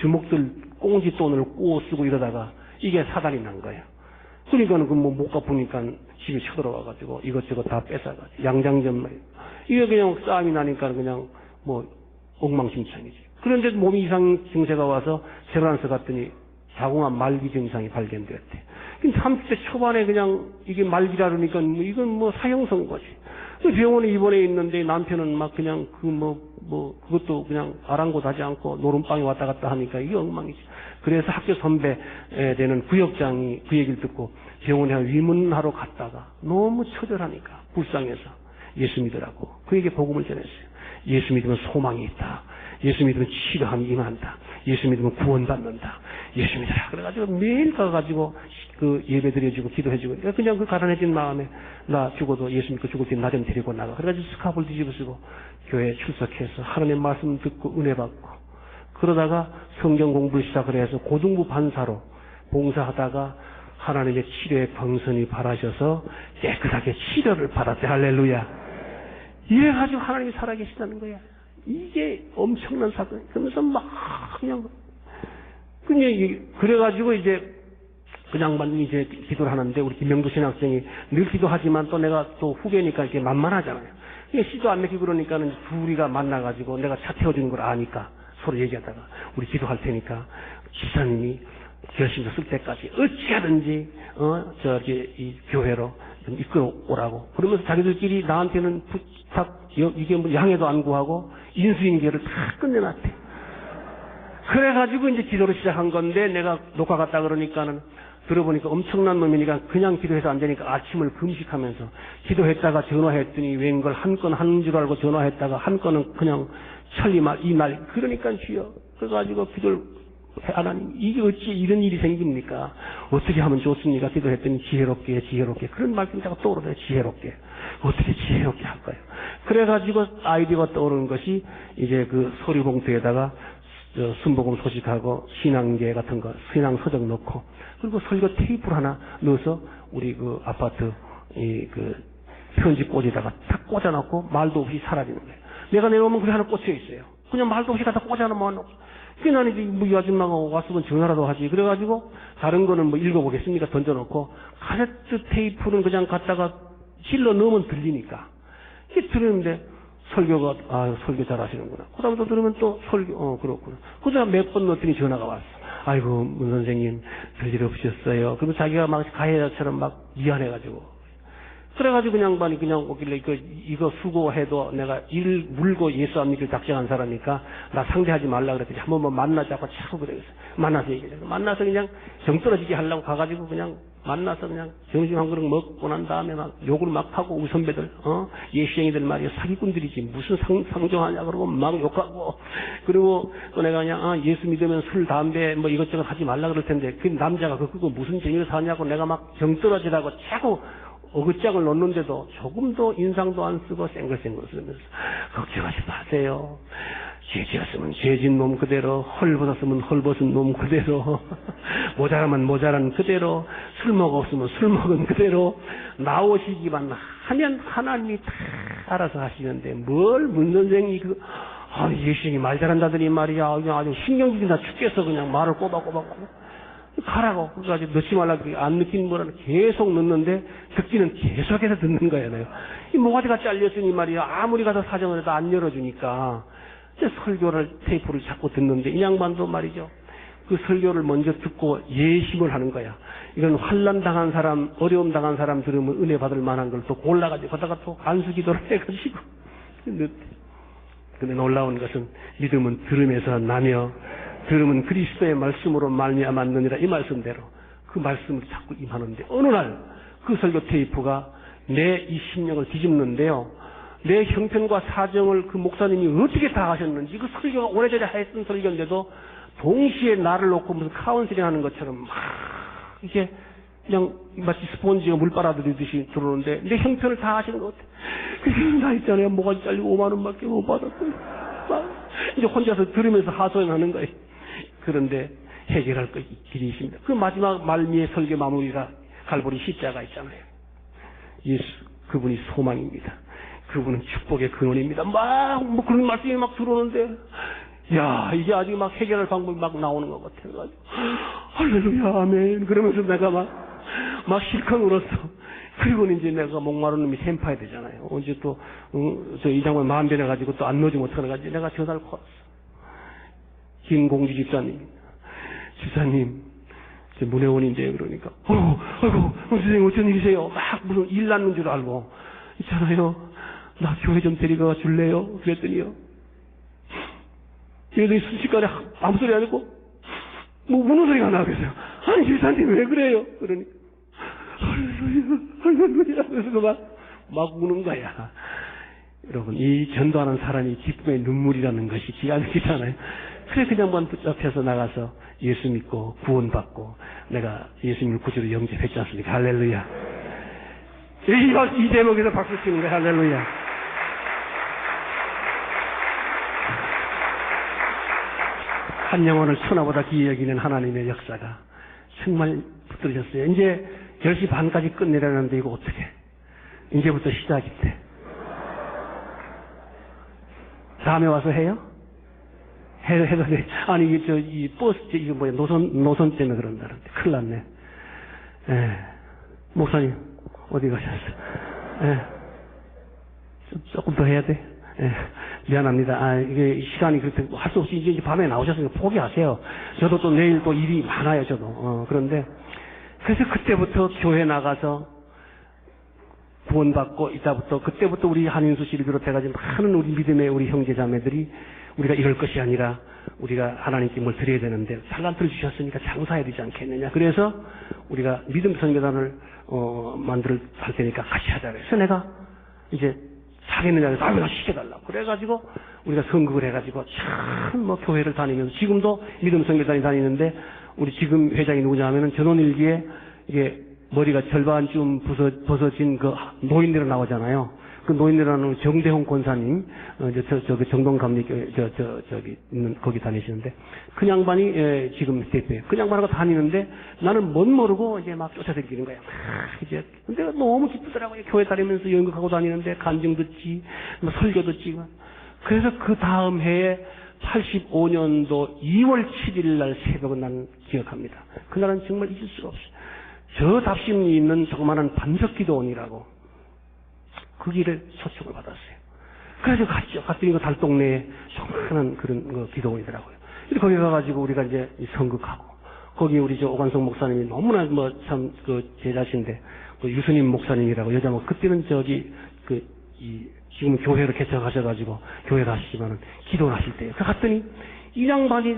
주먹들 꽁지돈을 꼬 쓰고 이러다가 이게 사단이 난 거예요. 그러니까는 그 뭐 못 갚으니까 집에 쳐들어와가지고 이것저것 다 뺏어가지고 양장점 이게 그냥 싸움이 나니까 그냥 뭐 엉망진창이지. 그런데 몸이 이상 증세가 와서 재발원서 갔더니 자궁암 말기 증상이 발견되었대. 30대 초반에 그냥 이게 말기라 그러니까 뭐 이건 뭐 사형선 거지. 그 병원에 입원해 있는데 남편은 막 그냥 그것도 그냥 아랑곳하지 않고 노름방에 왔다 갔다 하니까 이게 엉망이지. 그래서 학교 선배 되는 구역장이 그 얘기를 듣고 병원에 위문하러 갔다가 너무 처절하니까 불쌍해서 예수 믿으라고 그에게 복음을 전했어요. 예수 믿으면 소망이 있다. 예수 믿으면 치료함이 임한다. 예수 믿으면 구원받는다. 예수 믿어라. 그래가지고 매일 가가지고 그 예배 드려주고 기도해주고 그냥 그 가난해진 마음에 나 죽어도 예수 믿고 죽을 때 나 좀 데리고 나가. 그래가지고 스카프를 뒤집어 쓰고 교회에 출석해서 하나님의 말씀 듣고 은혜 받고 그러다가 성경 공부를 시작을 해서 고등부 반사로 봉사하다가 하나님의 치료의 병선이 바라셔서 깨끗하게 치료를 받았대. 할렐루야. 이래가지고 하나님이 살아계시다는 거야. 이게 엄청난 사건. 그러면서 막 그냥 그래가지고 이제 그냥만 이제 기도를 하는데 우리 김명도 신학생이 늘 기도하지만 또 내가 또 후배니까 이렇게 만만하잖아요. 씨도 안 먹히고 그러니까는 둘이가 만나가지고 내가 차 태워주는 걸 아니까 서로 얘기하다가 우리 기도할 테니까 집사님이 결심서 쓸 때까지 어찌하든지 이 교회로 좀 이끌어 오라고 그러면서 자기들끼리 나한테는 부탁 이게 뭐 양해도 안 구하고 인수인계를 다 끝내놨대. 그래가지고 이제 기도를 시작한 건데 내가 녹화 갔다 그러니까는 들어보니까 엄청난 놈이니까 그냥 기도해서 안 되니까 아침을 금식하면서 기도했다가 전화했더니 웬걸 한 건 하는 줄 알고 전화했다가 한 건은 그냥 천리말 이날 그러니까 주여 그래가지고 기도를 하나님 이게 어찌 이런 일이 생깁니까? 어떻게 하면 좋습니까? 기도했더니 지혜롭게 그런 말씀이 자꾸 떠오르네요. 지혜롭게 어떻게 지혜롭게 할까요? 그래가지고 아이디어가 떠오르는 것이 이제 그 서류 봉투에다가 순복음 소식하고 신앙계 같은 거 신앙 서적 넣고 그리고 설교 테이프를 하나 넣어서 우리 그 아파트 그 편지 꽂이다가 탁 꽂아놓고 말도 없이 사라지는 거예요. 내가 내려오면 그게 하나 꽂혀 있어요. 그냥 말도 없이 갖다 꽂아놓으면 그게 나는 이제 뭐 이 아줌마가 왔으면 전화라도 하지. 그래가지고 다른 거는 뭐 읽어보겠습니까? 던져놓고 카세트 테이프는 그냥 갖다가 실러 넣으면 들리니까 이게 들리는데 설교가 설교 잘하시는구나. 그 다음에 또 들으면 또 설교 그렇구나. 그 다음 몇 번 넣었더니 전화가 왔어. 아이고 문 선생님 별일 없으셨어요. 그러면 자기가 막 가해자처럼 막 미안해가지고 그래가지고 그냥 반이 그냥 오길래 이거 수고해도 내가 일 물고 예수 안 믿길 작정한 사람이니까 나 상대하지 말라 그랬더니 한 번만 만나자고 자꾸 그래서 만나서 얘기해서 만나서 그냥 정 떨어지게 하려고 가가지고 그냥 만나서 그냥 점심 한 그릇 먹고 난 다음에 막 욕을 막 하고 우리 선배들 예시쟁이들 말이야 사기꾼들이지 무슨 상종하냐 그러고 막 욕하고 그리고 또 내가 그냥 예수 믿으면 술 담배 뭐 이것저것 하지 말라 그럴 텐데 그 남자가 그거 무슨 재미로 사냐고 내가 막 정 떨어지라고 자꾸 어긋장을 놓는데도 조금도 인상도 안 쓰고 쌩글쌩글 쓰면서 걱정하지 마세요. 죄지었으면 죄진 놈 그대로 헐벗었으면 헐벗은 놈 그대로 모자라면 모자란 그대로 술 먹었으면 술 먹은 그대로 나오시기만 하면 하나님이 다 알아서 하시는데 뭘 문선생이 예수님이 말 잘한다더니 말이야 그냥 아주 신경질이 다 죽겠어 그냥 말을 꼬박꼬박 가라고 그래가지고 넣지 말라고 안 느낀 거라는 계속 넣는데 듣기는 계속해서 듣는 거예요. 내가 이 모가지가 잘렸으니 말이야 아무리 가서 사정을 해도 안 열어주니까 이제 설교를 테이프를 자꾸 듣는데 이 양반도 말이죠 그 설교를 먼저 듣고 예심을 하는 거야. 이건 환난 당한 사람 어려움 당한 사람 들으면 은혜 받을 만한 걸 또 골라가지고 거다가 또 간수기도를 해가지고 근데 놀라운 것은 믿음은 들음에서 나며 들으면 그리스도의 말씀으로 말미암았느니라 이 말씀대로 그 말씀을 자꾸 임하는데 어느 날 그 설교 테이프가 내 이 심령을 뒤집는데요. 내 형편과 사정을 그 목사님이 어떻게 다 하셨는지 그 설교가 오래전에 했던 설교인데도 동시에 나를 놓고 무슨 카운슬링 하는 것처럼 막 이게 그냥 마치 스폰지가 물 빨아들이듯이 들어오는데 내 형편을 다 하시는 것 같아. 그래서 나 있잖아요. 모가지 잘리고 5만 원밖에 못 받았어요. 이제 혼자서 들으면서 하소연하는 거예요. 그런데 해결할 길이 있습니다. 그 마지막 말미의 설교 마무리가 갈보리 십자가 있잖아요. 예수 그분이 소망입니다. 그분은 축복의 근원입니다. 막 그런 말씀이 막 들어오는데 야, 이게 아직 막 해결할 방법이 막 나오는 것 같아가지고. 할렐루야, 아멘. 그러면서 내가 막 실컷 울었어. 그리고 이제 내가 목마른 놈이 샘파야 되잖아요. 언제 또, 저 이장관 마음 변해가지고 또 안 넣어주면 어떡하나가지고 내가 전화를 걸었어. 김공주 집사님. 집사님, 제 문혜원인데, 그러니까. 아이고, 선생님 어쩐 일이세요? 막 무슨 일 났는 줄 알고. 있잖아요. 나 교회 좀 데리가 줄래요? 그랬더니요. 그래서 순식간에 아무 소리 안 했고, 뭐 우는 소리가 나겠어요. 아니, 집사님 왜 그래요? 그러니까. 할렐루야. 그래서 막 우는 거야. 여러분, 이 전도하는 사람이 기쁨의 눈물이라는 것이 기가 막히잖아요. 그래, 그냥 한번 붙잡혀서 나가서 예수 믿고 구원받고 내가 예수님을 구주로 영접했지 않습니까? 할렐루야. 이 대목에서 박수 치는 거야. 할렐루야. 한 영혼을 천하보다 귀히 여기는 하나님의 역사가 정말 붙들어졌어요. 이제 10시 반까지 끝내려는데 이거 어떻게? 이제부터 시작인데. 다음에 와서 해요? 해도 돼. 아니, 이 버스, 이거 뭐야, 노선 때문에 그런다는데. 큰일 났네. 목사님, 어디 가셨어? 조금 더 해야 돼? 미안합니다. 이게 시간이 그렇게 할 수 없이 이제 밤에 나오셨으니까 포기하세요. 저도 또 내일 또 일이 많아요, 저도. 그런데, 그래서 그때부터 교회 나가서 구원받고, 이따부터, 그때부터 우리 한인수 씨를 비롯해가지고 많은 우리 믿음의 우리 형제자매들이 우리가 이럴 것이 아니라 우리가 하나님께 뭘 드려야 되는데 달란트를 주셨으니까 장사해야 되지 않겠느냐. 그래서 우리가 믿음 선교단을 만들 할 테니까 같이 하자. 그래서 내가 이제 사겠느냐 해서 나 시켜달라고. 그래가지고 우리가 선급을 해가지고 참 뭐 교회를 다니면서 지금도 믿음 선교단이 다니는데 우리 지금 회장이 누구냐 하면은 전원일기에 이게 머리가 절반쯤 벗어진 그 노인네로 나오잖아요. 그 노인네라는 정대홍 권사님, 저기 정동감리교회, 저기 있는, 거기 다니시는데, 그 양반이, 지금 대표예요. 그 양반하고 다니는데, 나는 뭔 모르고 이제 막 쫓아다니는 거야. 이제, 근데 너무 기쁘더라고요. 교회 다니면서 연극하고 다니는데, 간증 듣지, 뭐 설교 듣지. 그래서 그 다음 해에 85년도 2월 7일 날 새벽은 난 기억합니다. 그날은 정말 잊을 수가 없어요. 저 답심이 있는 조그마한 반석기도원이라고. 그 길을 초청을 받았어요. 그래서 갔죠. 갔더니 그 달동네에 조그마한 그런 기도원이더라고요. 그래서 거기 가가지고 우리가 이제 선극하고, 거기 우리 저 오관성 목사님이 너무나 뭐 참 제자신데, 유수님 목사님이라고 여자 그때는 지금 교회를 개척하셔가지고 교회를 하시지만은 기도를 하실 때요. 그 갔더니 이 양반이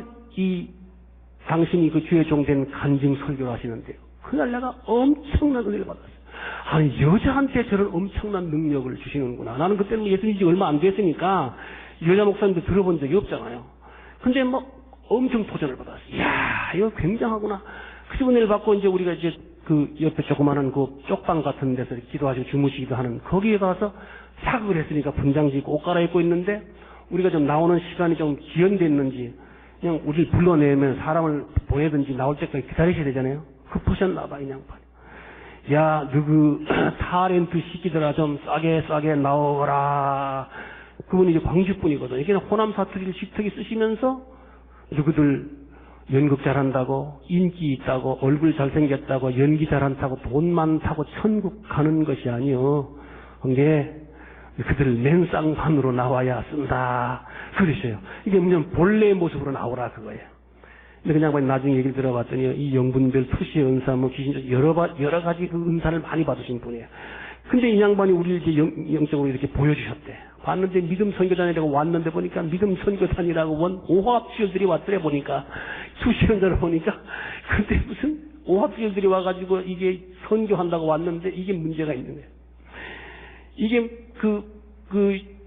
당신이 그 주의 종된 간증 설교를 하시는데요. 그날 내가 엄청난 은혜를 받았어요. 아니, 여자한테 저런 엄청난 능력을 주시는구나. 나는 그때는 예수님 지 얼마 안 됐으니까 여자 목사님도 들어본 적이 없잖아요. 근데 뭐 엄청 도전을 받았어요. 이야, 이거 굉장하구나. 그 은혜를 받고 이제 우리가 이제 그 옆에 조그마한 그 쪽방 같은 데서 기도하시고 주무시기도 하는 거기에 가서 사극을 했으니까 분장지 입고 옷 갈아입고 있는데 우리가 좀 나오는 시간이 좀 지연됐는지 그냥 우리를 불러내면 사람을 보내든지 나올 때까지 기다리셔야 되잖아요. 급하셨나봐, 이 양반이. 야, 누구 타렌트 시키더라 좀 싸게 나오거라. 그분이 이제 광주분이거든. 이게 호남 사투리를 식탁에 쓰시면서 누구들 연극 잘한다고, 인기 있다고, 얼굴 잘생겼다고, 연기 잘한다고, 돈 많다고 천국 가는 것이 아니요. 그게 그들 맨쌍판으로 나와야 쓴다. 그러셔요. 이게 뭐냐면 본래의 모습으로 나오라 그거예요. 근데 그냥 나중에 얘기를 들어봤더니 이 영분별 투시의 은사, 뭐 귀신, 여러 가지 그 은사를 많이 받으신 분이에요. 근데 이 양반이 우리를 이제 영적으로 이렇게 보여주셨대. 봤는데 믿음 선교단이라고 왔는데 보니까 믿음 선교단이라고 원 오합주들이 왔더래 보니까 투시 은사를 보니까 근데 무슨 오합주들이 와가지고 이게 선교한다고 왔는데 이게 문제가 있는 거예요. 이게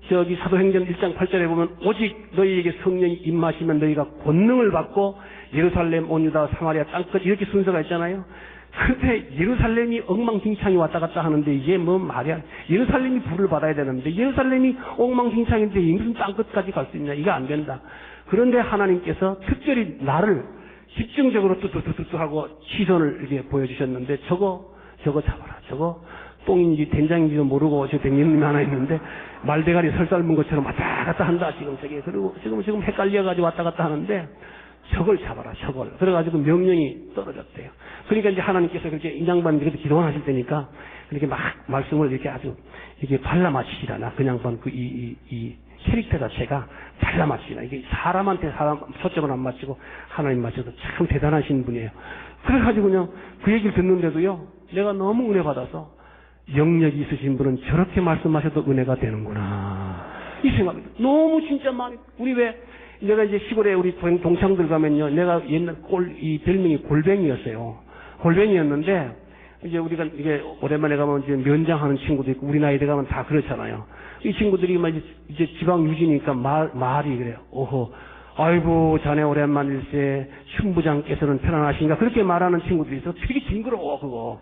저기 사도행전 1장 8절에 보면 오직 너희에게 성령이 임하시면 너희가 권능을 받고 예루살렘, 온 유다, 사마리아 땅끝 이렇게 순서가 있잖아요. 근데 예루살렘이 엉망진창이 왔다 갔다 하는데 이게 뭐 말이야. 예루살렘이 불을 받아야 되는데 예루살렘이 엉망진창인데 무슨 땅끝까지 갈 수 있냐. 이거 안 된다. 그런데 하나님께서 특별히 나를 집중적으로 뚜뚜뚜뚜 하고 시선을 이렇게 보여주셨는데 저거 잡아라. 저거 똥인지 된장인지도 모르고 저 백년님이 하나 있는데 말대가리 설 삶은 것처럼 왔다 갔다 한다 지금 저게. 그리고 지금 헷갈려가지고 왔다 갔다 하는데 저걸 잡아라 저걸. 그래가지고 명령이 떨어졌대요. 그러니까 이제 하나님께서 그렇게 인양반 이렇게 기도만 하실 때니까 이렇게 막 말씀을 이렇게 아주 이게 발라맞히시라. 그 양반 이 캐릭터 자체가 발라맞히시라. 이게 사람한테 사람 초점을 안 맞추고 하나님 맞춰서 참 대단하신 분이에요. 그래가지고 그냥 그 얘기를 듣는데도요, 내가 너무 은혜 받아서 영역이 있으신 분은 저렇게 말씀하셔도 은혜가 되는구나 이 생각이 너무 진짜 많이. 우리 왜 내가 이제 시골에 우리 동창들 가면요, 내가 옛날 이 별명이 골뱅이였어요. 골뱅이였는데 이제 우리가 이게 오랜만에 가면 이제 면장하는 친구도 있고 우리 나이대 가면 다 그렇잖아요. 이 친구들이 막 이제 지방 유지니까 말이 그래요. 오호, 아이고 자네 오랜만일세 춘부장께서는 편안하신가 그렇게 말하는 친구들이 있어. 되게 징그러워 그거.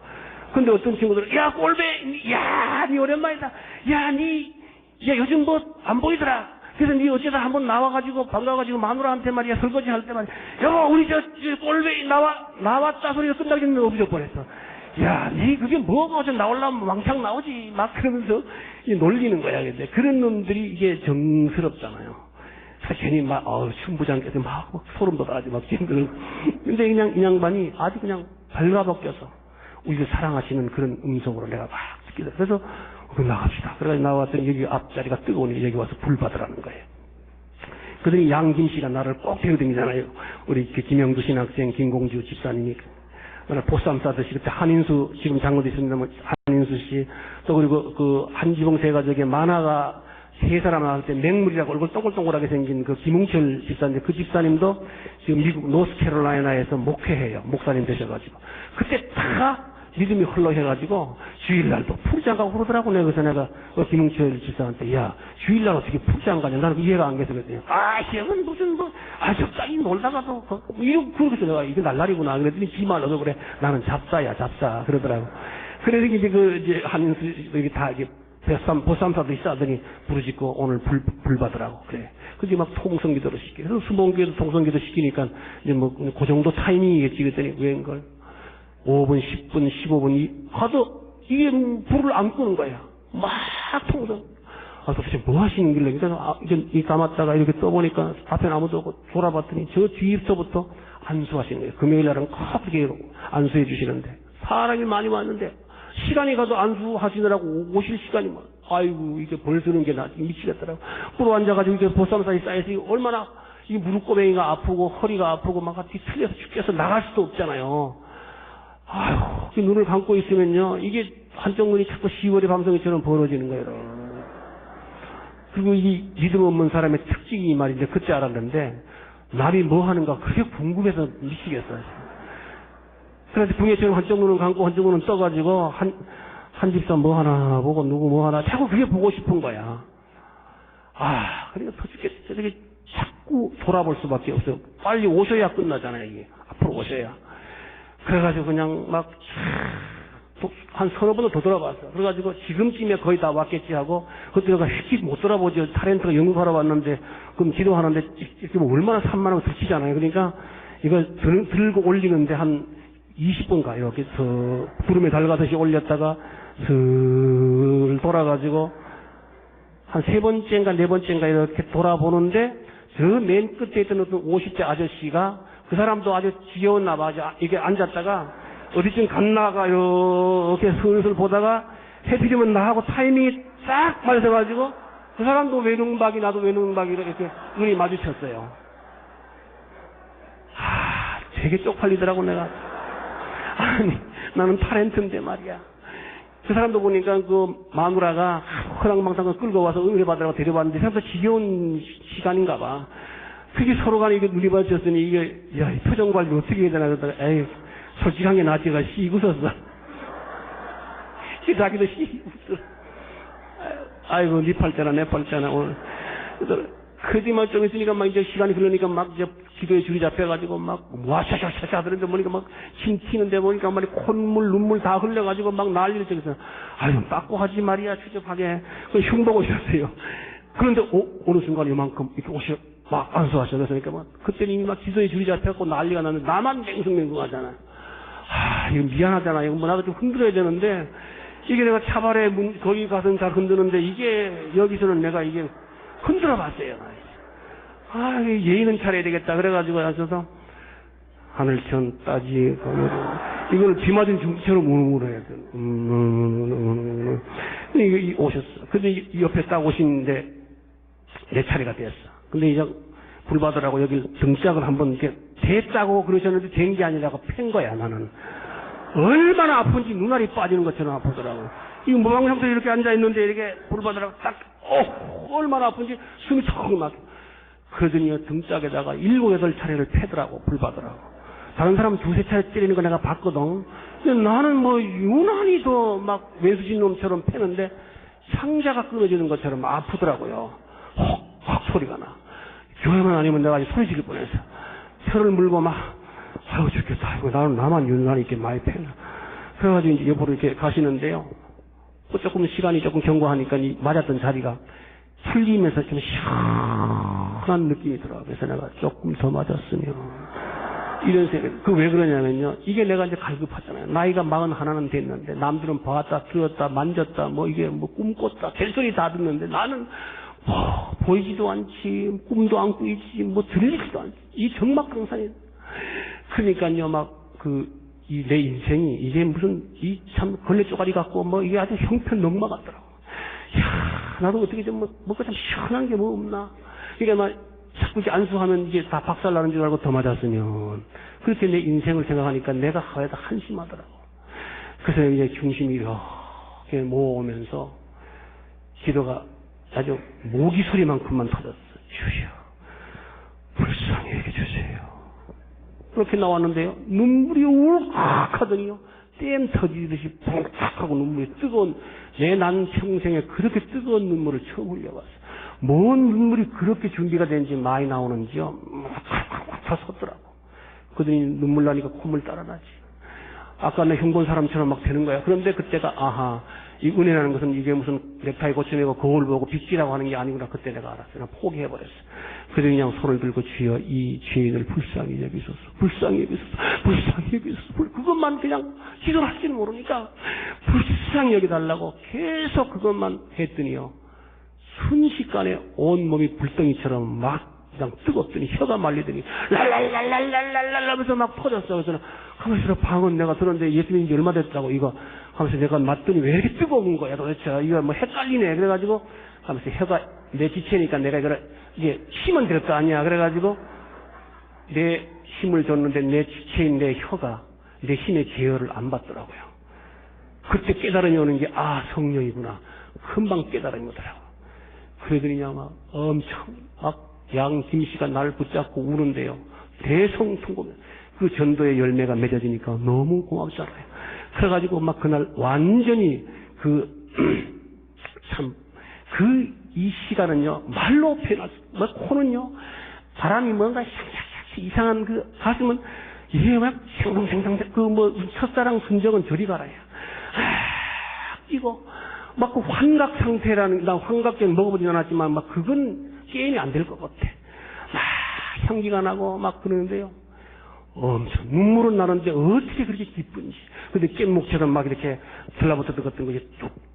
근데 어떤 친구들은 야 꼴뱅이, 야 니 오랜만이다, 야 요즘 뭐 안 보이더라. 그래서 니 어쩌다 한번 나와가지고 반가워가지고 마누라한테 말이야 설거지 할 때 말이야 여보 우리 저 꼴뱅이 나왔다 소리가 끝나기 전에 없어져 버렸어. 야, 니 그게 뭐고 좀 나오려면 왕창 나오지 막 그러면서 놀리는 거야. 근데 그런 놈들이 이게 정스럽잖아요. 괜히 막 춘부장께서 막 소름 돋아가지 막 힘들고. 근데 그냥 이 양반이 아주 그냥 발가벗겨서 우리를 사랑하시는 그런 음성으로 내가 막 듣게 돼. 그래서 나갑시다. 그래가지고 나왔더니 여기 앞자리가 뜨거우니 여기 와서 불 받으라는 거예요. 그러더니 양김 씨가 나를 꼭 데려다니잖아요. 우리 김영두 신학생, 김공주 집사님이 보쌈 싸듯이 그때 한인수 지금 장로도 있습니다. 한인수 씨, 또 그리고 그 한지봉 세 가족의 만화가 세 사람 나올 때 맹물이라고 얼굴 동글동글하게 생긴 그 김웅철 집사인데 그 집사님도 지금 미국 노스캐롤라이나에서 목회해요. 목사님 되셔가지고 그때 다 믿음이 흘러해가지고 주일날도 풀장 가고 그러더라고. 그래서 내가 김웅철 집사한테 야 주일날 어떻게 풀장 가냐 나는 이해가 안 돼서 그랬더니 형은 무슨 적당히 놀다가도 이러고 그러겠어. 내가 이게 날라리구나 그랬더니 지 말로도 그래 나는 잡사야 잡사 그러더라고. 그래서 이제 한인수 여기 다 이게 보쌈사도 있어하더니 부르짖고 오늘 불 받으라고 그래. 그게 막 통성기도를 시키고 그래서 수봉교에도 통성기도 시키니까 이제 뭐 그 정도 타이밍이겠지 그랬더니 웬걸 5분, 10분, 15분 하도 이게 불을 안 끄는 거야. 막 통성. 도대체 뭐 하시는 길래? 그래서 이 감았다가 이렇게 떠보니까 앞에 아무도 없고 돌아봤더니 저 뒤에서부터 안수하시는 거예요. 금요일 날은 꼭 그렇게 안수해 주시는데 사람이 많이 왔는데 시간이 가도 안수하시느라고 오실 시간이 막 아이고 이게 벌쓰는 게 나 미치겠더라고. 꿇어 앉아가지고 이게 보쌈살이 쌓여서 얼마나 이 무릎꼬맹이가 아프고 허리가 아프고 막 뒤틀려서 죽겠어 나갈 수도 없잖아요. 아휴, 눈을 감고 있으면요, 이게 한쪽 눈이 자꾸 10월의 밤송이처럼 벌어지는 거예요. 그리고 이 믿음 없는 사람의 특징이 말인데, 그때 알았는데, 남이 뭐 하는가 그게 궁금해서 미치겠어요. 그래서 붕해처럼 한쪽 눈은 감고 한쪽 눈은 떠가지고, 한 집사 뭐 하나 보고, 누구 뭐 하나, 자꾸 그게 보고 싶은 거야. 그러니까 더 죽겠어. 이렇게 자꾸 돌아볼 수밖에 없어요. 빨리 오셔야 끝나잖아요, 이게. 앞으로 오셔야. 그래가지고 그냥 막 한 서너 번을 더 돌아봤어. 그래가지고 지금쯤에 거의 다 왔겠지 하고 그때가 휙 못 돌아보죠. 타렌트가 영국하러 왔는데 그럼 기도하는데 이렇게 뭐 얼마나 산만하고 들치잖아요. 그러니까 이거 들고 올리는데 한 20분 가요. 그래서 구름에 달가듯이 올렸다가 슬 돌아가지고 한 3번째인가 4번째인가 이렇게 돌아보는데 저 맨 끝에 있던 어떤 50대 아저씨가 그 사람도 아주 지겨웠나 봐. 이게 앉았다가 어디쯤 갔나가 이렇게 슬슬 보다가 해피리면 나하고 타이밍이 딱 맞아가지고 그 사람도 외눈박이 나도 외눈박이 이렇게 눈이 마주쳤어요. 되게 쪽팔리더라고 내가. 아니 나는 타렌트인데 말이야. 그 사람도 보니까 그 마누라가 허랑방탕을 끌고 와서 은혜 받으라고 데려왔는데 생각보다 지겨운 시간인가 봐. 그게 서로 간에 이게 눈이 마주쳤으니 이게 야, 이 표정 관리 어떻게 해야 되나 그러다가 에이 솔직한 게 낫지가 씩 웃었어. 자기도 씩 웃어. 아이고 네 팔자나 내 팔자나 오늘. 그지만 좀 있으니까 막 이제 시간이 흐르니까 막 이제 기도에 줄이 잡혀가지고 막 와샤샤샤샤 하는데 보니까 막 침 튀는데 보니까 말이 콧물 눈물 다 흘려가지고 막 난리를 쳐서 아유 빠꾸 하지 말이야 추접하게 그 흉보고 오셨어요. 그런데 어느 순간 이만큼 이렇게 오셔 막 안수하셔서 그러니까 막 그때는 이미 막 기도에 줄이 잡혀갖고 난리가 나는데 나만 맹숭맹숭하잖아. 이거 미안하잖아. 이거 뭐 나도 좀 흔들어야 되는데 이게 내가 차발에 거기 가서는 잘 흔드는데 이게 여기서는 내가 이게 흔들어 봤어요. 아, 예의는 차려야 되겠다. 그래가지고 앉아서 하늘천 따지 이걸 비 맞은 중처럼 우르르 해야 돼. 이게 오셨어. 근데 옆에 딱 오시는데 내 차례가 됐어. 근데 이제 불 받으라고 여기 등짝을 한번 이렇게 대짜고 그러셨는데 된 게 아니라고 팬 거야. 나는 얼마나 아픈지 눈알이 빠지는 것처럼 아프더라고. 이 무방 상태에 이렇게 앉아 있는데 이렇게 불 받으라고 딱 얼마나 아픈지 숨이 턱 막혀. 그러더니 등짝에다가 7, 8차례를 패더라고. 불 받으라고. 다른 사람 2, 3차례 때리는 거 내가 봤거든. 근데 나는 뭐 유난히 더 막 외수진 놈처럼 패는데 상자가 끊어지는 것처럼 아프더라고요. 헉 소리가 나. 교회만 아니면 내가 아주 소리 지를 뻔했어. 혀를 물고 막 아유 죽겠다. 아이고 나만 유난히 이렇게 많이 패나. 그래가지고 이제 옆으로 이렇게 가시는데요. 조금 시간이 조금 경과하니까 이 맞았던 자리가 풀리면서 좀 시원한 느낌이 들어요. 그래서 내가 조금 더 맞았으면 이런 생각. 그 왜 그러냐면요. 이게 내가 이제 갈급하잖아요. 나이가 41은 됐는데 남들은 봤다 들었다 만졌다 뭐 이게 뭐 꿈꿨다 별소리 다 듣는데 나는 뭐 보이지도 않지 꿈도 안 꾸이지 뭐 들리지도 않지 이 정막강산이. 그러니까요 막 이 내 인생이 이게 무슨 이 참 걸레 쪼가리 같고 뭐 이게 아주 형편농마 같더라고. 야 나도 어떻게 좀 뭐가 좀 시원한 게 뭐 없나. 이게 막 자꾸 이제 안수하면 이게 다 박살나는 줄 알고 더 맞았으면. 그렇게 내 인생을 생각하니까 내가 하여도 한심하더라고. 그래서 이제 중심이 이렇게 모으면서 기도가 아주 모기 소리만큼만 터졌어. 주여 불쌍히 해주세요. 그렇게 나왔는데요. 눈물이 울컥하더니요. 댐 터지듯이 펑탁하고 눈물이 뜨거운 내 난 평생에 그렇게 뜨거운 눈물을 처음 흘려봤어. 뭔 눈물이 그렇게 준비가 된지 많이 나오는지요. 다 섰더라고. 그러더니 눈물 나니까 콧물 따라나지. 아까 내 흉본 사람처럼 막 되는 거야. 그런데 그때가 아하 이 은혜라는 것은 이게 무슨 넥타이 고쳐내고 거울 보고 빚지라고 하는 게 아니구나. 그때 내가 알았어. 나 포기해버렸어. 그래서 그냥 손을 들고 주여 이 죄인을 불쌍히 여기소서. 불쌍히 여기소서. 불쌍히 여기소서. 그것만 그냥 기도를 할지는 모르니까 불쌍히 여기달라고 계속 그것만 했더니요. 순식간에 온 몸이 불덩이처럼 막 그냥 뜨겁더니 혀가 말리더니 랄랄랄랄랄랄랄 하면서 막 퍼졌어. 그래서 하면서 방은 내가 들었는데 예수님이 이제 얼마 됐다고 이거 하면서 내가 맞더니 왜 이렇게 뜨거운 거야 도대체. 이거 뭐 헷갈리네. 그래가지고 하면서 혀가 내 지체니까 내가 이거를 이게 힘은 될 거 아니야. 그래가지고 내 힘을 줬는데 내 지체인 내 혀가 내 힘의 제어를 안 받더라고요. 그때 깨달음이 오는 게 성령이구나. 금방 깨달음이 오더라고. 그러더니 막 엄청 막 양 김씨가 나를 붙잡고 우는데요. 대성통곡. 그 전도의 열매가 맺어지니까 너무 고맙잖아요. 그래가지고 막 그날 완전히 이 시간은요, 말로 표현할 수, 뭐, 코는요, 바람이 뭔가 샥샥샥 이상한 가슴은, 이게 막 생생생생, 첫사랑 순정은 저리 가라요. 이거, 막 환각 상태라는, 나 환각제는 먹어보진 않았지만, 막 그건 게임이 안 될 것 같아. 막 향기가 나고 막 그러는데요. 엄청 눈물은 나는데 어떻게 그렇게 기쁜지. 근데 깻목처럼 막 이렇게 들라붙었던 것들이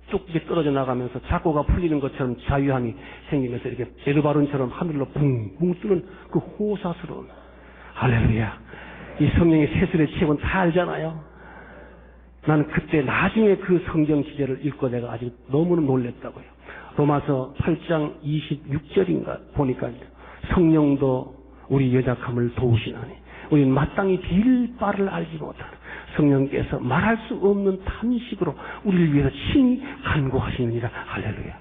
뚝뚝 이렇게 떨어져 나가면서 작고가 풀리는 것처럼 자유함이 생기면서 이렇게 에르바룬처럼 하늘로 붕붕 뜨는 그 호사스러운. 할렐루야. 이 성령의 세술의 체험은 다 알잖아요. 나는 그때 나중에 그 성경 지제를 읽고 내가 아직 너무나 놀랬다고요. 로마서 8장 26절인가 보니까 성령도 우리 연약함을 도우시나니 우리는 마땅히 빌 바를 알지 못하는 성령께서 말할 수 없는 탄식으로 우리를 위해서 친히 간구하시느니라. 할렐루야.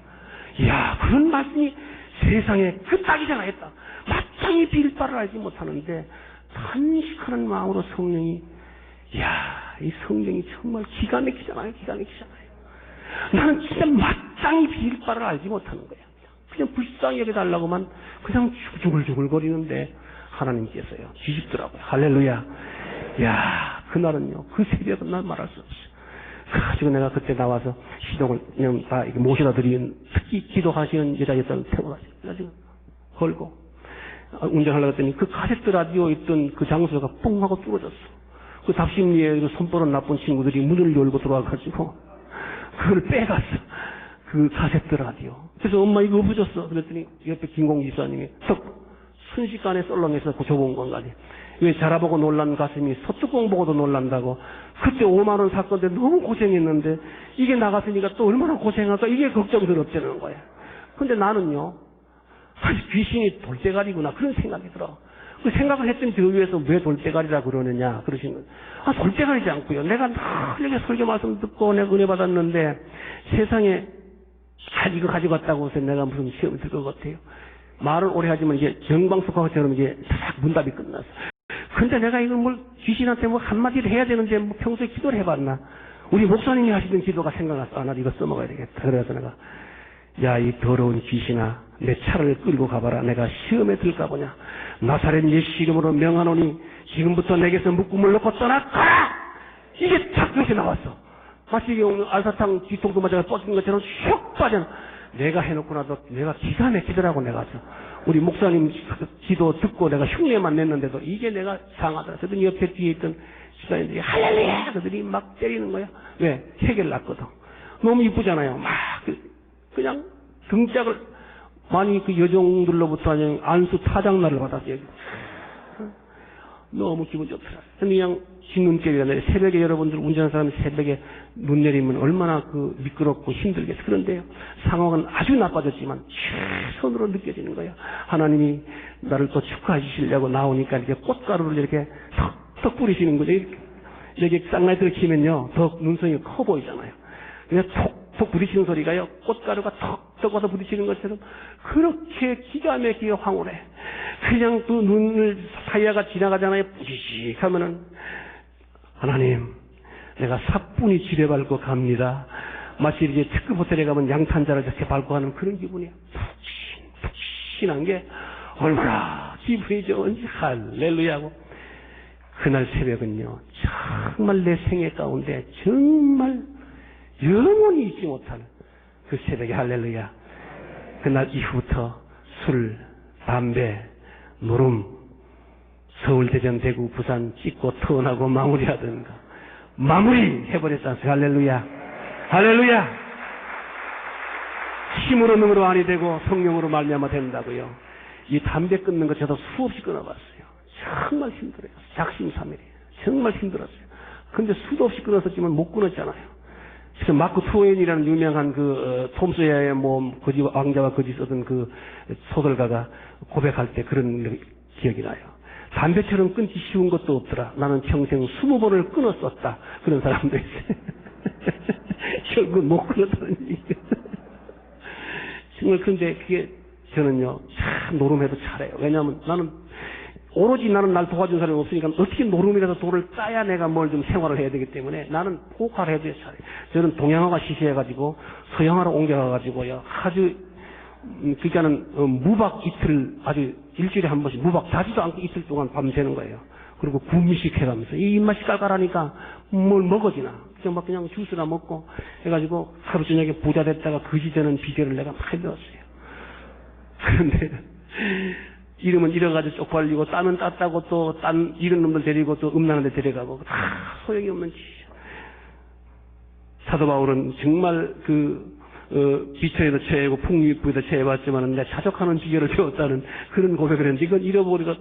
이야, 그런 말씀이 세상에 그따기잖아 했다. 마땅히 빌 바를 알지 못하는데 탄식하는 마음으로 성령이, 이야, 이 성령이 정말 기가 막히잖아요. 기가 막히잖아요. 나는 진짜 마땅히 빌 바를 알지 못하는 거야. 그냥 불쌍히 여겨달라고만 그냥 주글주글거리는데 하나님께서요 뒤집더라고요. 할렐루야. 야, 그날은요, 그 새벽은 난 말할 수 없어요. 그래가지고 내가 그때 나와서 시동을 그냥 다 이렇게 모셔다 드리는, 특히 기도하시는 여자였던 태워가지고 그래가지고 걸고 운전하려고 했더니 그 카세트 라디오 있던 그 장소가 뽕 하고 뚫어졌어. 그 답심리에 손버릇 나쁜 친구들이 문을 열고 들어와가지고 그걸 빼갔어. 그 카세트 라디오. 그래서 엄마 이거 엎어졌어. 그랬더니 옆에 김공 집사님이 순식간에 썰렁해서 줘본 건가지. 왜 자라보고 놀란 가슴이 서뚜껑 보고도 놀란다고. 그때 5만 원 샀건데 너무 고생했는데 이게 나갔으니까 또 얼마나 고생할까 이게 걱정이 들었다는 거야. 근데 나는요, 귀신이 돌대가리구나 그런 생각이 들어. 그 생각을 했더니 저 위에서 왜 돌대가리라 그러느냐 그러시는 거예요. 돌대가리지 않고요. 내가 늘 이렇게 설교 말씀 듣고 내가 은혜 받았는데 세상에 이거 가지고 갔다고 해서 내가 무슨 시험을 들 것 같아요. 말을 오래 하지만 이제 정방석화처럼 이제 딱 문답이 끝났어. 근데 내가 이걸 뭘 귀신한테 뭐 한마디를 해야 되는데 뭐 평소에 기도를 해봤나? 우리 목사님이 하시던 기도가 생각났어. 나 이거 써먹어야 되겠다. 그래서 내가 야, 이 더러운 귀신아, 내 차를 끌고 가봐라. 내가 시험에 들까 보냐. 나사렛 예수 이름으로 명하노니 지금부터 내게서 묶음을 놓고 떠나가라. 이게 착각이 나왔어. 마치 알사탕 뒤통수 맞아서 뻗은 것처럼 슉 빠져. 내가 해놓고 나서 내가 기가 막히더라고. 내가 우리 목사님 기도 듣고 내가 흉내만 냈는데도 이게 내가 상하더라. 그랬더니 옆에 뒤에 있던 집사님들이 할렐루야 그들이 막 때리는 거야. 왜? 세계를 났거든. 너무 이쁘잖아요. 막 그냥 등짝을 많이 그 여종들로부터 그냥 안수 타장날을 받았어요. 너무 기분 좋더라. 그냥 진눈길이라 새벽에 여러분들 운전하는 사람이 새벽에 눈 내리면 얼마나 그 미끄럽고 힘들겠어. 그런데요, 상황은 아주 나빠졌지만 최선으로 느껴지는 거야. 하나님이 나를 또 축하해 주시려고 나오니까 이렇게 꽃가루를 이렇게 턱턱 뿌리시는 거죠. 이렇게 쌍라이트를 키면요, 더 눈썹이 커 보이잖아요. 그냥 톡톡 부딪히는 소리가요, 꽃가루가 턱턱 와서 부딪히는 것처럼 그렇게 기가 막히게 황홀해. 그냥 또 눈을 타이어가 지나가잖아요. 뿌지직 하면은 하나님, 내가 사뿐히 지뢰 밟고 갑니다. 마치 이제 특급 호텔에 가면 양탄자를 저렇게 밟고 가는 그런 기분이야. 푹신한 게 얼마나 기분이 좋은지 할렐루야고. 그날 새벽은요, 정말 내 생애 가운데 정말 영원히 잊지 못하는 그 새벽에 할렐루야. 그날 이후부터 술, 담배, 노름, 서울, 대전, 대구, 부산 찍고 터나고 마무리하던가 마무리 해버렸지 않습니까? 할렐루야. 할렐루야. 힘으로 능으로 아니 되고 성령으로 말미암아 된다고요. 이 담배 끊는 것 저도 수없이 끊어봤어요. 정말 힘들어요. 작심삼일이에요. 정말 힘들었어요. 근데 수도 없이 끊었었지만 못 끊었잖아요. 그래서 마크 트웨인이라는 유명한 톰 소여의 거지 왕자와 거지 쓰던 그 소설가가 고백할 때 그런 기억이 나요. 담배처럼 끊기 쉬운 것도 없더라. 나는 평생 20번을 끊었었다. 그런 사람도 있어요. 결국 못 끊었다는 얘기. 정말 근데 그게 저는요, 참 노름해도 잘해요. 왜냐하면 오로지 나는 날 도와준 사람이 없으니까 어떻게 노름이라도 돌을 따야 내가 뭘 좀 생활을 해야 되기 때문에 나는 포카를 해도 잘해요. 저는 동양화가 시시해가지고 서양화로 옮겨가가지고요. 아주, 그러니까는 무박 이틀 아주 일주일에 한 번씩 무박 자지도 않고 이틀 동안 밤새는 거예요. 그리고 구미식 해가면서 이 입맛이 깔깔하니까 뭘 먹어지나. 그냥 주스나 먹고 해가지고 하루 저녁에 부자 됐다가 거지 되는 비결을 내가 많이 배웠어요. 그런데 이름은 잃어가지고 쪽팔리고 땀은 땄다고 또 이런 놈들 데리고 또 음란한 데 데려가고 다 소용이 없는 짓이죠. 사도 바울은 정말 비처에도 처해고 풍류입부에도 처해봤지만 내가 자족하는 비결을 배웠다는 그런 고백을 했는데 이건 잃어버리고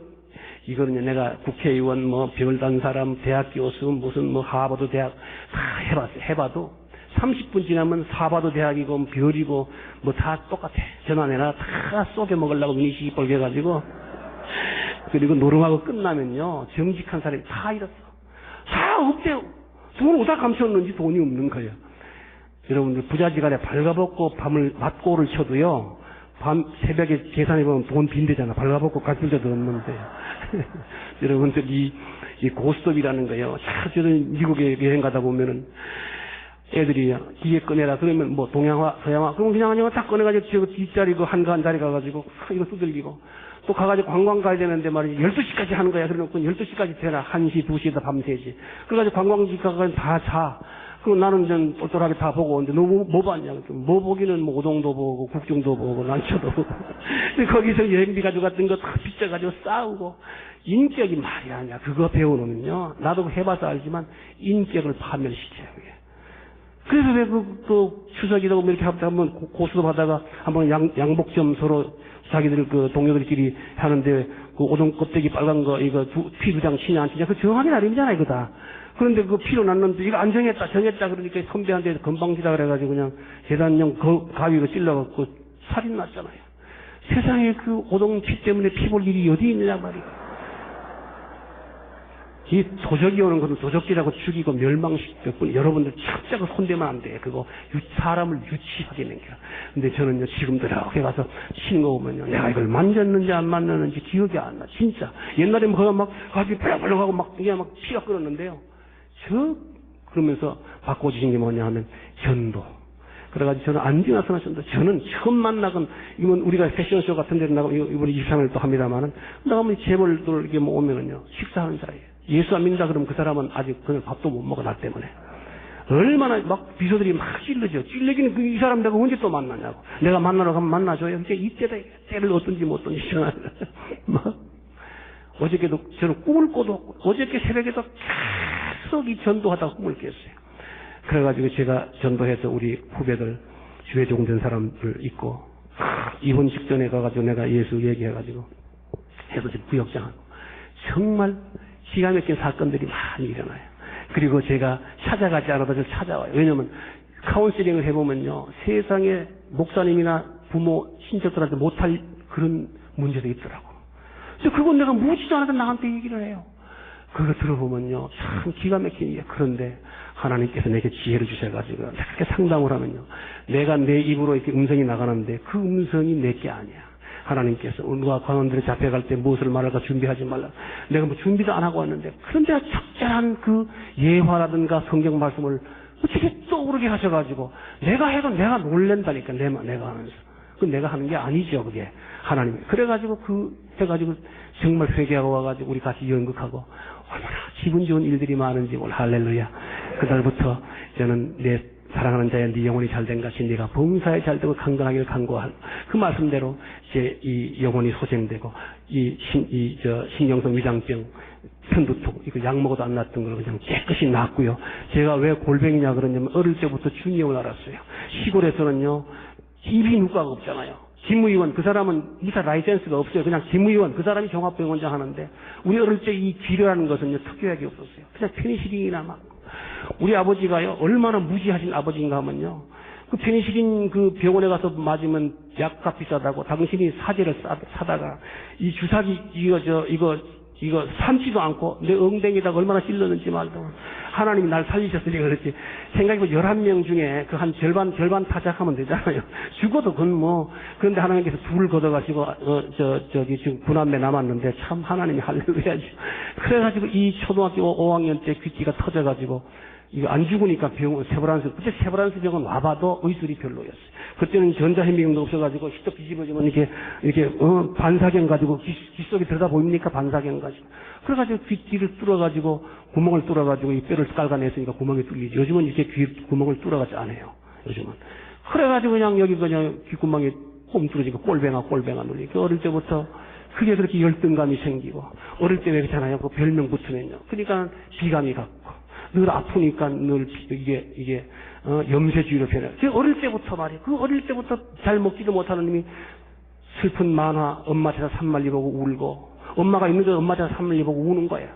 이거는요 내가 국회의원 별단 사람 대학 교수 무슨 하버드 대학 다 해봤어요. 해봐도 30분 지나면 사바도 대학이고 별이고 다 똑같아. 전화내나 다 쏘게 먹으려고 눈이 시뻘게 가지고 그리고 노름하고 끝나면요 정직한 사람이 다 잃었어. 다 없대요. 돈 어디다 감췄는지 돈이 없는 거예요. 여러분들 부자지간에 발가벗고 밤을 맞고를 쳐도요 새벽에 계산해보면 돈 빈대잖아. 발가벗고 갈 데도 없는데 여러분들 이 고스톱이라는 거예요. 저는 미국에 여행 가다 보면은 애들이 기계 꺼내라 그러면 동양화 서양화 그럼 그냥 딱 꺼내가지고 저 뒷자리 한가한 자리 가가지고 이거 두들기고 또 가가지고 관광 가야 되는데 말이지 12시까지 하는 거야. 그래놓고 12시까지 되나 1시 2시에다 밤새지. 그래가지고 관광지 가가지고 다 자. 그럼 나는 좀 똘똘하게 다 보고 오는데 너 뭐 봤냐? 뭐 보기는 오동도 보고 국중도 보고 난초도 보고 거기서 여행비 가져갔던 거 다 빚져가지고 싸우고 인격이 말이 아니야. 그거 배워놓으면요 나도 해봐서 알지만 인격을 파멸시켜요. 그래서 왜 또 추석이라고 이렇게 한번 고수도 받다가 한번 양복점 서로 자기들 그 동료들끼리 하는데 그 오동 껍데기 빨간 거 이거 피 두 장 치냐 안 치냐 그 정확히 나름이잖아 이거 다. 그런데 그 피로 났는데 이거 안 정했다 그러니까 선배한테 건방지다 그래가지고 그냥 계단용 가위로 찔러갖고 살인 났잖아요. 세상에 그 오동 피 때문에 피 볼 일이 어디 있느냐 말이야. 이 도적이 오는 것은 도적질하고 죽이고 멸망시킬 뿐 여러분들 착자가 손대면 안 돼. 그거 사람을 유치하게 남겨. 근데 저는요 지금도 이렇게 가서 치는 거 보면요 내가 이걸 만졌는지 안 만졌는지 기억이 안 나. 진짜 옛날에 거가 막 가지 벌렁벌렁 하고 막 그냥 막 피가 끓었는데요. 그러면서 바꿔주신 게 뭐냐 하면 전도. 그래가지고 저는 안 지나서는 전도. 저는 처음 만나건 이건 우리가 패션쇼 같은 데로 나가면 이번에 23일 또 합니다만은 나가면 재벌들 이렇게 뭐 오면은요 식사하는 사이에 예수 안 믿는다 그러면 그 사람은 아직 그냥 밥도 못 먹어 나 때문에. 얼마나 막 비서들이 막 찔러죠. 찔러기는 이 사람 내가 언제 또 만나냐고. 내가 만나러 가면 만나줘요. 이제 이때다 때를 어떤지 못 어떤지 막 어저께도 저는 꿈을 꿔도 어저께 새벽에도 계속 이 전도하다가 꿈을 깼어요. 그래가지고 제가 전도해서 우리 후배들 주의 종된 사람들 있고 이혼 직전에 가가지고 내가 예수 얘기해가지고 해서 지금 구역장하고 정말 기가 막힌 사건들이 많이 일어나요. 그리고 제가 찾아가지 않아도 저를 찾아와요. 왜냐면 카운셀링을 해보면요 세상에 목사님이나 부모 친척들한테 못할 그런 문제도 있더라고. 근데 그건 내가 묻지도 않아도 나한테 얘기를 해요. 그거 들어보면요 참 기가 막힌 일이야. 그런데 하나님께서 내게 지혜를 주셔가지고 그렇게 상담을 하면요 내가 내 입으로 이렇게 음성이 나가는데 그 음성이 내게 아니야. 하나님께서 누가 관원들이 잡혀갈 때 무엇을 말할까 준비하지 말라. 내가 뭐 준비도 안 하고 왔는데 그런데 적절한 그 예화라든가 성경 말씀을 어떻게 떠오르게 하셔가지고 내가 해도 내가 놀랜다니까 내가 하면서. 그 내가 하는 게 아니죠 그게 하나님이. 그래가지고 해가지고 정말 회개하고 와가지고 우리 같이 연극하고 얼마나 기분 좋은 일들이 많은지 몰라. 할렐루야. 그날부터 저는 내 사랑하는 자여 네 영혼이 잘된 것이 네가 봉사에 잘되고 강건하기를 간구할 그 말씀대로 제 이 영혼이 소생되고 신경성 위장병 편두통 이거 약 먹어도 안 낫던 걸 그냥 깨끗이 낫고요. 제가 왜 골뱅이냐 그러냐면 어릴 때부터 중이염을 알았어요. 시골에서는요 이비인후과가 없잖아요. 기무의원 그 사람은 이사 라이센스가 없어요. 그냥 기무의원 그 사람이 종합병원장 하는데 우리 어릴 때 이 귀려라는 것은요 특효약이 없었어요. 그냥 페니실린이나 막 우리 아버지가요 얼마나 무지하신 아버지인가 하면요 그 페니실린 그 병원에 가서 맞으면 약값 비싸다고 당신이 사제를 사다가 이 주사기 이거 삼지도 않고 내 엉덩이에다가 얼마나 찔렀는지 말도. 하나님이 날 살리셨으니 그렇지. 생각해보면 11명 중에 그 한 절반 타작하면 되잖아요. 죽어도 그건 뭐. 그런데 하나님께서 둘 걷어가시고, 저기 지금 9남매 남았는데 참 하나님이 할렐루야죠. 그래가지고 이 초등학교 5학년 때 귀띠가 터져가지고, 이거 안 죽으니까 그때 세브란스 병원 와봐도 의술이 별로였어요. 그때는 전자현미경도 없어가지고 시적 뒤집어지면 이렇게 반사경 가지고 귀 속에 들여다 보입니까? 반사경 가지고. 그래가지고 귀를 뚫어가지고 구멍을 뚫어가지고 이 뼈를 깔아냈으니까 구멍이 뚫리지. 요즘은 이렇게 귀 구멍을 뚫어가지 않아요. 요즘은. 그래가지고 그냥 여기 그냥 귓구멍이 꼼뚫어지고 꼴뱅아 눌리고 어릴 때부터 그게 그렇게 열등감이 생기고 어릴 때 왜 그렇잖아요. 그 별명 붙으면요. 그러니까 비감이 갖고. 늘 아프니까 늘 이게 염세주의로 변해. 그 어릴 때부터 말이에요. 그 어릴 때부터 잘 먹지도 못하는 놈이 슬픈 만화 엄마 제사 산말리 보고 울고 엄마가 있는데 엄마 제사 산말리 보고 우는 거야.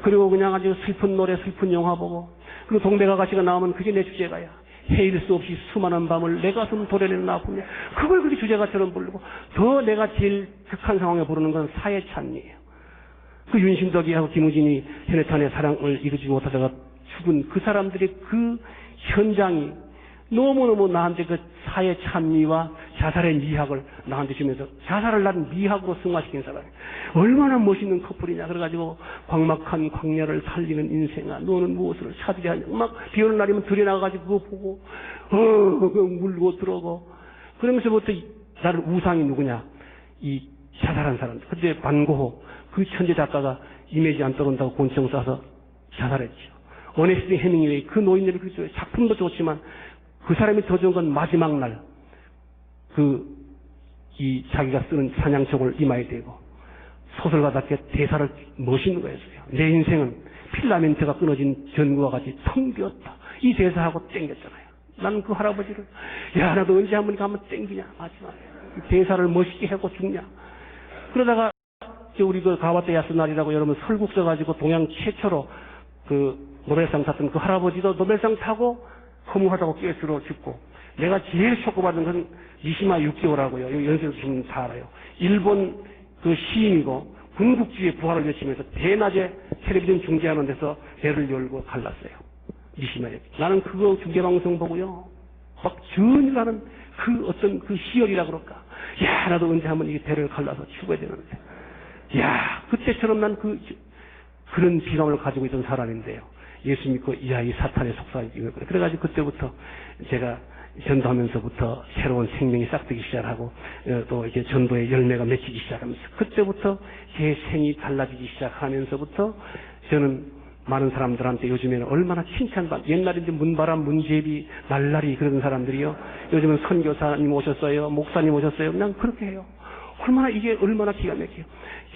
그리고 그냥 아주 슬픈 노래 슬픈 영화 보고 그리고 동백아가씨가 나오면 그게 내 주제가야. 헤일 수 없이 수많은 밤을 내 가슴 도려내는 아픔이야. 그걸 그렇게 주제가처럼 부르고 더 내가 제일 극한 상황에 부르는 건 사회 찬미예요. 그 윤신덕이하고 김우진이 현해탄의 사랑을 이루지 못하다가 죽은 그 사람들의 그 현장이 너무너무 나한테 그 사회 찬미와 자살의 미학을 나한테 주면서 자살을 난 미학으로 승화시킨 사람이 얼마나 멋있는 커플이냐. 그래가지고 광막한 광야를 살리는 인생아 너는 무엇을 찾으려 하냐. 막 비 오는 날이면 들여나가가지고 그거 보고 물고 들어오고 그러면서부터 나를 우상이 누구냐. 이 자살한 사람. 그때 반고호 그 천재 작가가 이미지 안 떠온다고 곤충 쏴서 자살했죠. 어네스트 해밍웨이 그 노인들이 그 작품도 좋지만 그 사람이 더 좋은 건 마지막 날 이 자기가 쓰는 사냥총을 이마에 대고 소설가답게 대사를 멋있는 거였어요. 내 인생은 필라멘트가 끊어진 전구와 같이 텅 비었다. 이 대사하고 땡겼잖아요. 나는 그 할아버지를, 야, 나도 언제 한번 가면 땡기냐, 마지막에. 대사를 멋있게 하고 죽냐. 그러다가, 우리 그 가와테 야스날이라고 여러분 설국 써가지고 동양 최초로 그 노벨상 탔던 그 할아버지도 노벨상 타고 허무하다고 가스로 죽고, 내가 제일 쇼크받은 건 미시마 6개월하고요. 연세도 지금 다 알아요. 일본 그 시인이고 군국주의의 부활을 외치면서 대낮에 텔레비전 중계하는 데서 배를 열고 갈랐어요. 미시마에. 나는 그거 중계방송 보고요. 막 전율하는 그 어떤 그 희열이라 그럴까. 야, 나도 언제 한번 이 배를 갈라서 죽어야 되는데. 야, 그때처럼 난 그런 비감을 가지고 있던 사람인데요. 예수 믿고, 이야, 이 사탄의 속삭이 이거. 그래가지고 그때부터 제가 전도하면서부터 새로운 생명이 싹트기 시작하고, 또 이제 전도의 열매가 맺히기 시작하면서, 그때부터 제 생이 달라지기 시작하면서부터 저는 많은 사람들한테 요즘에는 얼마나 칭찬받, 옛날에 이제 문바람, 문제비, 날라리 그런 사람들이요. 요즘은 선교사님 오셨어요. 목사님 오셨어요. 그냥 그렇게 해요. 이게 얼마나 기가 막혀요.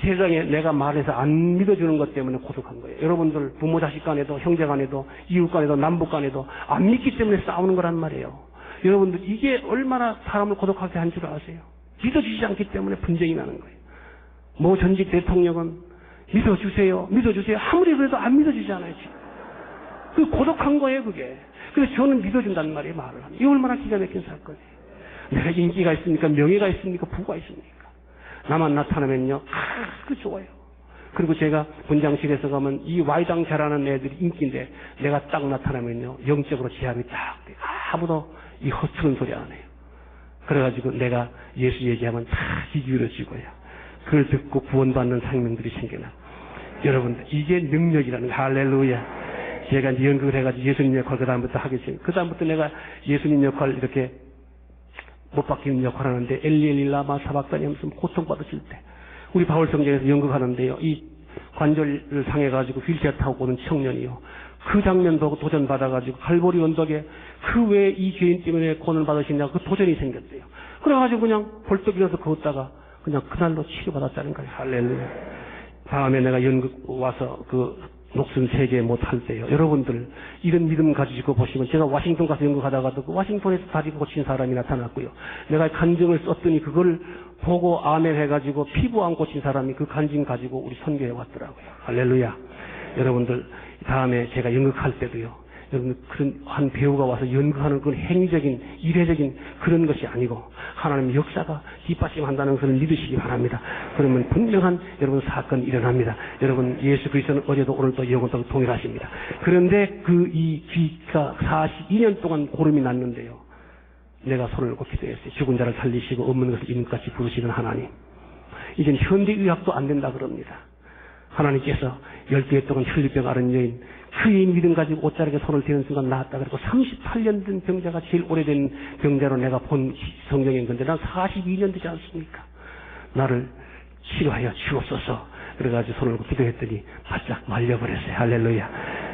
세상에 내가 말해서 안 믿어주는 것 때문에 고독한 거예요. 여러분들 부모 자식 간에도 형제 간에도 이웃 간에도 남북 간에도 안 믿기 때문에 싸우는 거란 말이에요. 여러분들 이게 얼마나 사람을 고독하게 한 줄 아세요? 믿어주지 않기 때문에 분쟁이 나는 거예요. 뭐 전직 대통령은 믿어주세요. 아무리 그래도 안 믿어주잖아요. 지금. 그 고독한 거예요, 그게. 그래서 저는 믿어준다는 말이에요, 말을 하면. 이게 얼마나 기가 막힌 사건이에요. 내가 인기가 있습니까? 명예가 있습니까? 부가 있습니까? 나만 나타나면요, 그 좋아요. 그리고 제가 분장실에서 가면 이 와이당 잘하는 애들이 인기인데 내가 딱 나타나면요, 영적으로 제압이 딱 돼. 아무도 이 허투른 소리 안 해요. 그래가지고 내가 예수 얘기하면 다 귀 기울여지고요. 그걸 듣고 구원받는 생명들이 생겨나. 여러분들, 이게 능력이라는 거. 할렐루야. 제가 이제 연극을 해가지고 예수님 역할 그 다음부터 하겠습니다. 그 다음부터 내가 예수님 역할 이렇게 못 바뀌는 역할 하는데, 엘리 라마 사박다니 하면서 고통받으실 때, 우리 바울 성경에서 연극하는데요, 이 관절을 상해가지고 휠체어 타고 오는 청년이요, 그 장면 보고 도전받아가지고 갈보리 언덕에 그 왜 이 죄인 때문에 고난을 받으시냐고 그 도전이 생겼대요. 그래가지고 그냥 벌떡 일어서 걷다가 그냥 그날로 치료받았다는 거예요. 할렐루야. 다음에 내가 연극 와서 그 녹슨 세계 못 할 때요. 여러분들 이런 믿음 가지고 보시면, 제가 워싱턴 가서 연극하다가도 그 워싱턴에서 다리 고친 사람이 나타났고요. 내가 간증을 썼더니 그걸 보고 아멘 해가지고 피부 안 고친 사람이 그 간증 가지고 우리 선교에 왔더라고요. 할렐루야. 여러분들 다음에 제가 연극할 때도요. 여러분 그런 한 배우가 와서 연극하는 그런 행위적인 이례적인 그런 것이 아니고 하나님의 역사가 뒷받침한다는 것을 믿으시기 바랍니다. 그러면 분명한 여러분 사건이 일어납니다. 여러분 예수 그리스도는 어제도 오늘도 영원토록 동일하십니다. 그런데 이 귀가 42년 동안 고름이 났는데요. 내가 손을 꼭 기도했어요. 죽은 자를 살리시고 없는 것을 이름같이 부르시는 하나님. 이젠 현대의학도 안 된다 그럽니다. 하나님께서 12회 동안 혈류병 앓은 여인, 그의 믿음 가지고 옷자락에 손을 대는 순간 나았다 그러고 38년 된 병자가 제일 오래된 병자로 내가 본 성경인 건데 난 42년 되지 않습니까? 나를 치료하여 주옵소서. 그래가지고 손을 기도했더니 바짝 말려버렸어요. 할렐루야.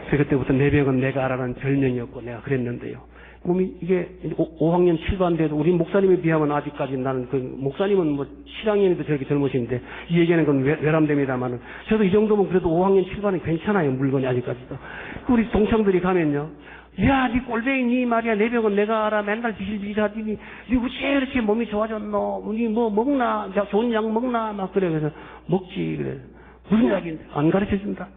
그래서 그때부터 내 병은 내가 알아라는 별명이었고 내가 그랬는데요. 몸이 이게 5학년 7반대도 우리 목사님에 비하면 아직까지 나는 그 목사님은 뭐 7학년에도 저렇게 젊으신데 이 얘기하는 건 외람됩니다만은 저도 이 정도면 그래도 5학년 7반은 괜찮아요. 물건이 아직까지도. 우리 동창들이 가면요. 야, 니 꼴뱅이 니 말이야. 내 병은 내가 알아. 맨날 비실비실하더니 니 어째 이렇게 몸이 좋아졌노? 니 뭐 먹나? 좋은 약 먹나? 막 그래. 그래서 먹지. 그래. 무슨 약인데? 안 가르쳐준다.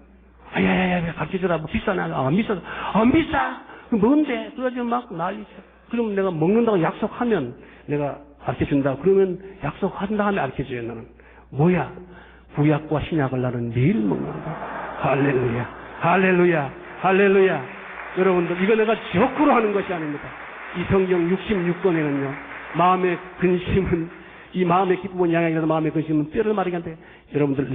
아야야야 가르쳐줘라. 뭐 비싸나? 안 비싸. 안 비싸. 뭔데? 그래가지고 막 난리쳐. 그러면 내가 먹는다고 약속하면 내가 가르쳐준다. 그러면 약속한 다음에 가르쳐줘요. 나는. 뭐야? 구약과 신약을 나는 매일 먹는다. 할렐루야. 할렐루야. 할렐루야. 여러분들 이거 내가 joke로 하는 것이 아닙니다. 이 성경 66권에는요. 마음의 근심은 이 마음의 기쁨은 양약이라도 마음의 근심은 뼈를 마르게 한데 여러분들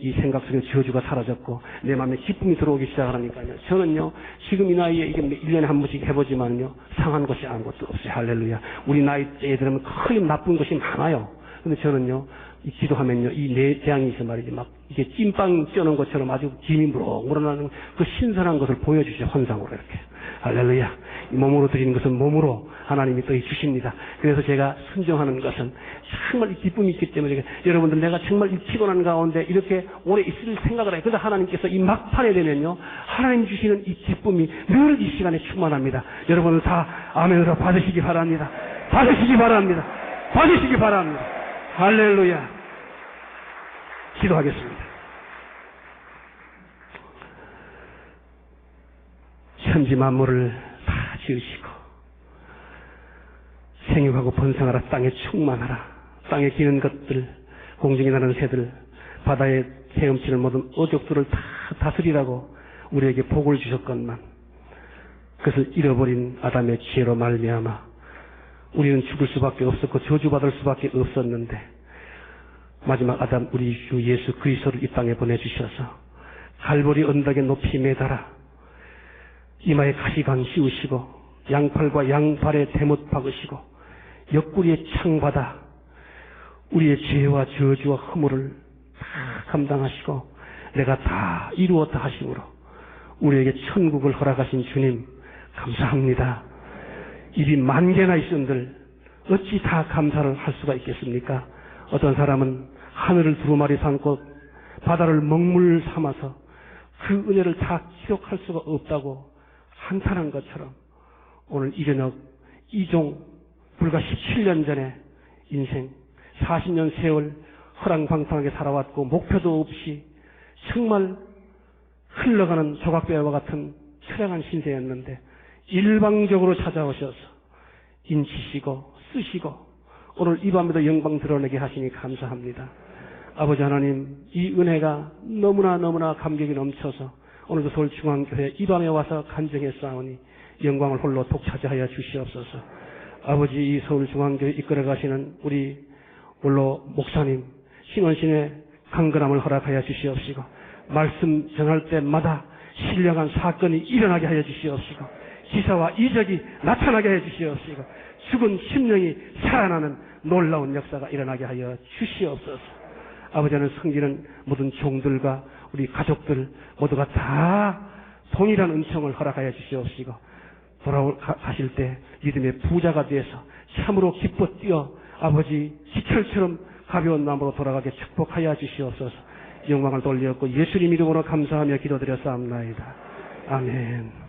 이 생각 속에 저주가 사라졌고 내 마음에 기쁨이 들어오기 시작하니까요. 저는요 지금 이 나이에 이게 1년에 한 번씩 해보지만요 상한 것이 아무것도 없어요. 할렐루야. 우리 나이 때에 들으면 거의 나쁜 것이 많아요. 근데 저는요 이 기도하면요, 이 내장에서 말이지, 막, 이게 찐빵 쪄는 것처럼 아주 김이 물어나는 그 신선한 것을 보여주셔, 환상으로 이렇게. 할렐루야. 이 몸으로 드리는 것은 몸으로 하나님이 또 주십니다. 그래서 제가 순종하는 것은 정말 이 기쁨이 있기 때문에 여러분들 내가 정말 이 피곤한 가운데 이렇게 오래 있을 생각을 해요. 그래서 하나님께서 이 막판에 되면요, 하나님 주시는 이 기쁨이 늘 이 시간에 충만합니다. 여러분들 다 아멘으로 받으시기 바랍니다. 받으시기 바랍니다. 받으시기 바랍니다. 할렐루야. 기도하겠습니다. 천지 만물을 다 지으시고 생육하고 번성하라, 땅에 충만하라, 땅에 기는 것들, 공중에 나는 새들, 바다에 헤엄치는 모든 어족들을 다 다스리라고 우리에게 복을 주셨건만 그것을 잃어버린 아담의 죄로 말미암아 우리는 죽을 수밖에 없었고 저주받을 수밖에 없었는데 마지막 아담 우리 주 예수 그리스도를 이 땅에 보내주셔서 갈보리 언덕에 높이 매달아 이마에 가시관 씌우시고 양팔과 양발에 대못 박으시고 옆구리에 창 받아 우리의 죄와 저주와 허물을 다 감당하시고 내가 다 이루었다 하심으로 우리에게 천국을 허락하신 주님 감사합니다. 입이 만 개나 있은들 어찌 다 감사를 할 수가 있겠습니까? 어떤 사람은 하늘을 두루마리 삼고 바다를 먹물 삼아서 그 은혜를 다 기록할 수가 없다고 한탄한 것처럼 오늘 이 저녁 이종 불과 17년 전에 인생 40년 세월 허랑방탕하게 살아왔고 목표도 없이 정말 흘러가는 조각배와 같은 처량한 신세였는데 일방적으로 찾아오셔서 인치시고 쓰시고 오늘 이 밤에도 영광 드러내게 하시니 감사합니다. 아버지 하나님, 이 은혜가 너무나 감격이 넘쳐서 오늘도 서울중앙교회 이 밤에 와서 간증했사오니 영광을 홀로 독차지하여 주시옵소서. 아버지, 이 서울중앙교회 이끌어가시는 우리 원로 목사님 신원신의 강건함을 허락하여 주시옵시고 말씀 전할 때마다 신령한 사건이 일어나게 하여 주시옵시고 기사와 이적이 나타나게 하여 주시옵시고 죽은 심령이 살아나는 놀라운 역사가 일어나게 하여 주시옵소서. 아버지는 성기는 모든 종들과 우리 가족들 모두가 다 동일한 은총을 허락하여 주시옵시고 돌아가실 때 믿음의 부자가 되어서 참으로 기뻐 뛰어 아버지 지철처럼 가벼운 마음으로 돌아가게 축복하여 주시옵소서. 영광을 돌리었고 예수님 이름으로 감사하며 기도드렸사옵나이다. 아멘.